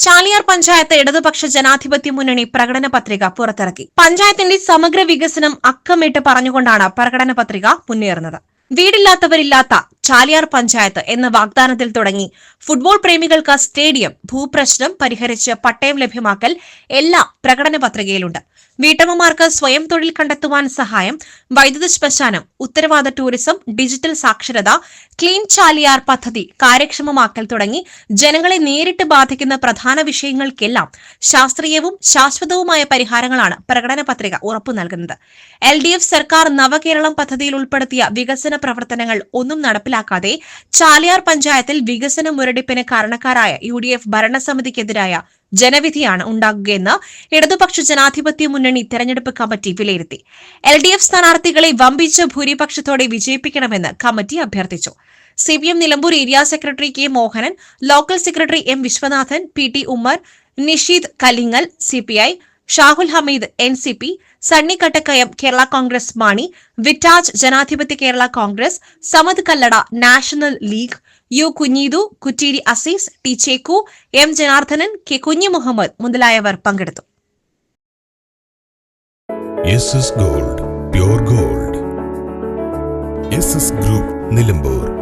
ചാലിയാർ പഞ്ചായത്ത് ഇടതുപക്ഷ ജനാധിപത്യ മുന്നണി പ്രകടന പത്രിക പുറത്തിറക്കി. പഞ്ചായത്തിന്റെ സമഗ്ര വികസനം അക്കമിട്ട് പറഞ്ഞുകൊണ്ടാണ് പ്രകടന പത്രിക മുന്നേറുന്നത്. വീടില്ലാത്തവരില്ലാത്ത ചാലിയാർ പഞ്ചായത്ത് എന്ന വാഗ്ദാനത്തിൽ തുടങ്ങി ഫുട്ബോൾ പ്രേമികൾക്ക് സ്റ്റേഡിയം, ഭൂപ്രശ്നം പരിഹരിച്ച് പട്ടയം ലഭ്യമാക്കൽ എല്ലാം പ്രകടന പത്രികയിലുണ്ട്. വീട്ടമ്മമാർക്ക് സ്വയം തൊഴിൽ കണ്ടെത്തുവാൻ സഹായം, വൈദ്യുത ശ്മശാനം, ഉത്തരവാദ ടൂറിസം, ഡിജിറ്റൽ സാക്ഷരത, ക്ലീൻ ചാലിയാർ പദ്ധതി കാര്യക്ഷമമാക്കൽ തുടങ്ങി ജനങ്ങളെ നേരിട്ട് ബാധിക്കുന്ന പ്രധാന വിഷയങ്ങൾക്കെല്ലാം ശാസ്ത്രീയവും ശാശ്വതവുമായ പരിഹാരങ്ങളാണ് പ്രകടന പത്രിക ഉറപ്പു നൽകുന്നത്. LDF സർക്കാർ നവകേരളം പദ്ധതിയിൽ ഉൾപ്പെടുത്തിയ വികസന പ്രവർത്തനങ്ങൾ ഒന്നും നടപ്പിലാക്കാതെ ചാലിയാർ പഞ്ചായത്തിൽ വികസന മുരടിപ്പിന് കാരണക്കാരായ UDF ഭരണസമിതിക്കെതിരായ ജനവിധിയാണ് ഉണ്ടാകുകയെന്ന് ഇടതുപക്ഷ ജനാധിപത്യ മുന്നണി തെരഞ്ഞെടുപ്പ് കമ്മിറ്റി വിലയിരുത്തി. LDF സ്ഥാനാർത്ഥികളെ വമ്പിച്ച ഭൂരിപക്ഷത്തോടെ വിജയിപ്പിക്കണമെന്ന് കമ്മിറ്റി അഭ്യർത്ഥിച്ചു. CPM Nilambur area secretary K. Mohanan, local secretary M. Viswanathan, PT Ummer, Nisheed Kalingal CPI, Shahul Hameed NCP, Sunny Kattakkayam Kerala Congress Mani, Vittaj Janadhipathya Kerala Congress, Samad Kallada National League, U. Kunheethu, Kutteeri Azeez, T. Chekku, M. Janardhanan, K. Kunhi Muhammad മുതലായവർ പങ്കെടുത്തു. SS Gold, Pure Gold. SS Group, Nilambur.